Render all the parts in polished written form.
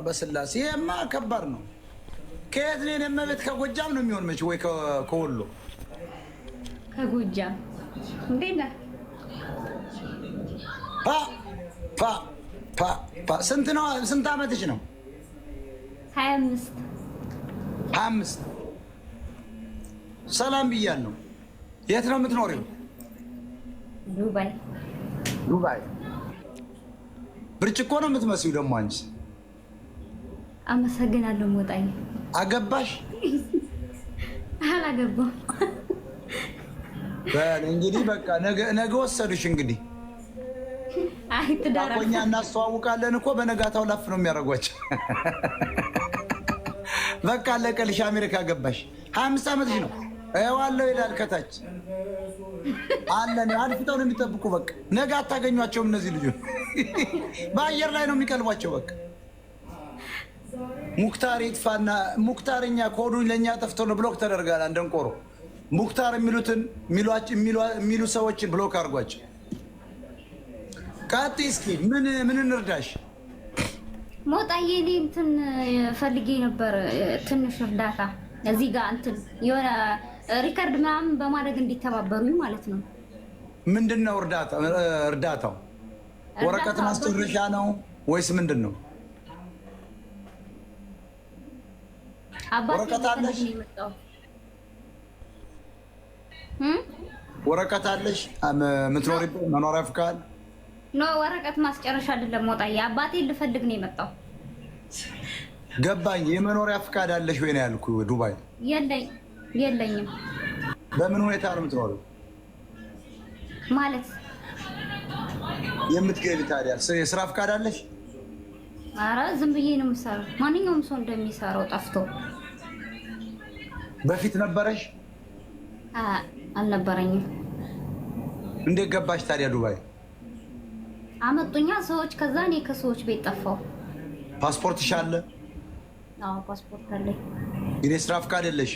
በስላሴ የማ ከባድ ነው። ከየት ነው የመቤት? ከጎጃም ነው የሚሆን መች ወይ ከወሎ? ከጎጃም እንዴት ነህ? ስንት ነው? ስንት ዓመትሽ ነው? 25 25 ሰላም ብያለሁ። የት ነው የምትኖሪው? ዱባይ። ዱባይ ብርጭቆ ነው የምትመስዩ ደግሞ አንቺ። አመሰግናለሁ። ሞጣዬ አገባሽ? አላገባም። እንግዲህ በቃ ነገ ወሰዱሽ። እንግዲህ አይ ትዳራ እኛ እናስተዋውቃለን እኮ በነጋታው ላፍ ነው የሚያደርጓቸው። በቃ አለቀልሽ። አሜሪካ ገባሽ። 25 ዓመትሽ ነው። ዋለው ይላል ከታች አለን። አልፍተው ነው የሚጠብቁ። በቃ ነገ አታገኟቸውም እነዚህ ልጆች። በአየር ላይ ነው የሚቀልቧቸው። በቃ ሙክታር ይጥፋና ሙክታርኛ ኮዱ ለኛ ጠፍቶ ነው ብሎክ ተደርጋል። አንደንቆሮ ሙክታር የሚሉ ሰዎችን ብሎክ አድርጓቸው። ቃጥ እስኪ ምን እንርዳሽ? ሞጣዬ እኔ እንትን ፈልጌ ነበር ትንሽ እርዳታ እዚህ ጋር እንትን የሆነ ሪከርድ ምናምን በማድረግ እንዲተባበሩኝ ማለት ነው። ምንድነው እርዳታው? ወረቀት ማስጨረሻ ነው ወይስ ምንድን ነው? ወረቀት አለሽ? ወረቀት አለሽ? የምትኖሪበት መኖሪያ ፍቃድ? ኖ ወረቀት ማስጨረሻ አይደለም ሞጣዬ፣ አባቴን ልፈልግ ነው የመጣው። ገባኝ። የመኖሪያ ፍቃድ አለሽ ወይ ነው ያልኩ። ዱባይ የለኝም። በምን ሁኔታ ነው የምትኖሪው? ማለት የምትገቢ ታዲያ የስራ ፍቃድ አለሽ? ኧረ ዝም ብዬ ነው የምሰራው፣ ማንኛውም ሰው እንደሚሰራው ጠፍቶ። በፊት ነበረሽ? አልነበረኝም። እንዴት ገባሽ ታዲያ ዱባይ? አመጡኛ ሰዎች፣ ከዛ እኔ ከሰዎች ቤት ጠፋው። ፓስፖርትሽ አለ? አዎ ፓስፖርት አለኝ። ግን የስራ ፍቃድ የለሽ?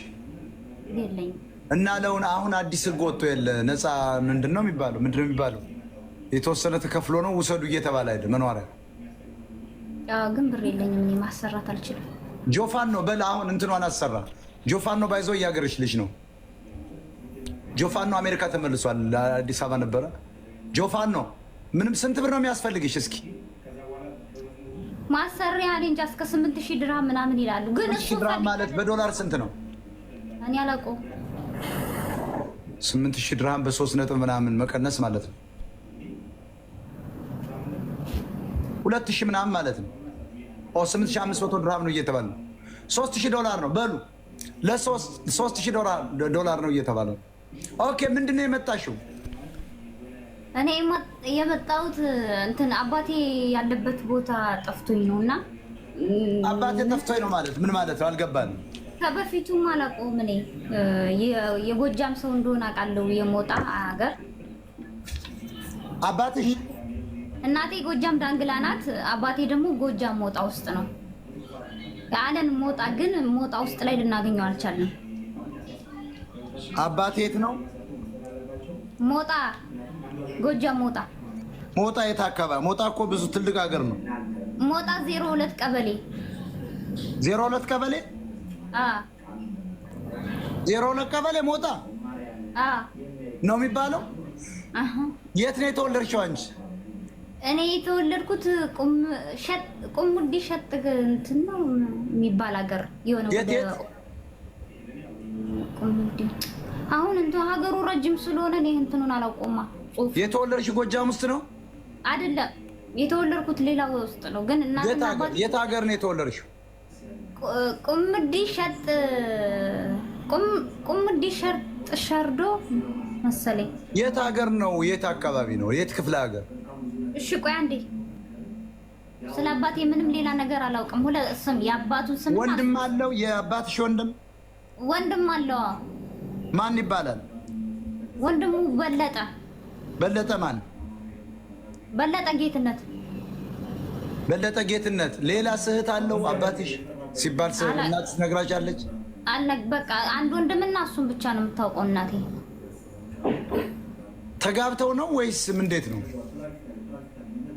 የለኝም። እና ለውን አሁን አዲስ ህግ ወጥቶ የለ ነፃ ምንድን ነው የሚባለው? የተወሰነ ተከፍሎ ነው ውሰዱ እየተባለ አይደል? መኖሪያ ግን ብር የለኝም። እኔ ማሰራት አልችልም። ጆፋን ነው በል አሁን እንትኗን አሰራ። ጆፋን ነው ባይዞ እያገረች ልጅ ነው። ጆፋን ነው አሜሪካ ተመልሷል። አዲስ አበባ ነበረ። ጆፋን ነው ምንም። ስንት ብር ነው የሚያስፈልግሽ? እስኪ ማሰሪያ እኔ እንጃ እስከ 8000 ድርሃም ምናምን ይላሉ። ግን እሱ ድርሃም ማለት በዶላር ስንት ነው? እኔ አላውቀውም። 8000 ድርሃም በ3 ነጥብ ምናምን መቀነስ ማለት ነው 2000 ምናምን ማለት ነው። 8500 ድርሃም ነው እየተባለ ነው። 3000 ዶላር ነው በሉ። ለ3000 ዶላር ነው እየተባለ ነው። ኦኬ ምንድነው የመጣሽው? እኔ የመጣሁት እንትን አባቴ ያለበት ቦታ ጠፍቶኝ ነው። እና አባቴ ጠፍቶኝ ነው ማለት ምን ማለት ነው? አልገባንም። ከበፊቱም አላውቀውም። እኔ የጎጃም ሰው እንደሆነ አውቃለሁ። የሞጣ ሀገር አባትሽ? እናቴ ጎጃም ዳንግላ ናት። አባቴ ደግሞ ጎጃም ሞጣ ውስጥ ነው ያለን። ሞጣ ግን ሞጣ ውስጥ ላይ ልናገኘው አልቻልንም። አባቴ የት ነው? ሞጣ ጎጃም ሞጣ። ሞጣ የት አካባቢ? ሞጣ እኮ ብዙ ትልቅ ሀገር ነው። ሞጣ 02 ቀበሌ 02 ቀበሌ 02 ቀበሌ ሞጣ ነው የሚባለው። የት ነው የተወለድሽው አንቺ? እኔ የተወለድኩት ቁሙዲ ሸጥ እንትን ነው የሚባል ሀገር የሆነ ወደ ቁሙዲ። አሁን እንትን ሀገሩ ረጅም ስለሆነ እኔ እንትኑን አላውቀውማ። የተወለድሽ ጎጃም ውስጥ ነው? አይደለም፣ የተወለድኩት ሌላ ውስጥ ነው። ግን እናትና አባት የት ሀገር ነው የተወለድሽው? ቁሙዲ ሸጥ ሸርዶ መሰለኝ። የት ሀገር ነው? የት አካባቢ ነው? የት ክፍለ ሀገር? እሺ ቆይ አንዴ፣ ስለ አባቴ ምንም ሌላ ነገር አላውቅም። ስም የአባቱን ስም። ወንድም አለው? የአባትሽ ወንድም አለው? ማን ይባላል? ወንድሙ በለጠ። በለጠ ማን? በለጠ ጌትነት። በለጠ ጌትነት። ሌላ ስህት አለው አባትሽ ሲባል እናትሽ ነግራሻለች? በቃ አንድ ወንድምና እሱን ብቻ ነው የምታውቀው እናቴ። ተጋብተው ነው ወይስ እንዴት ነው?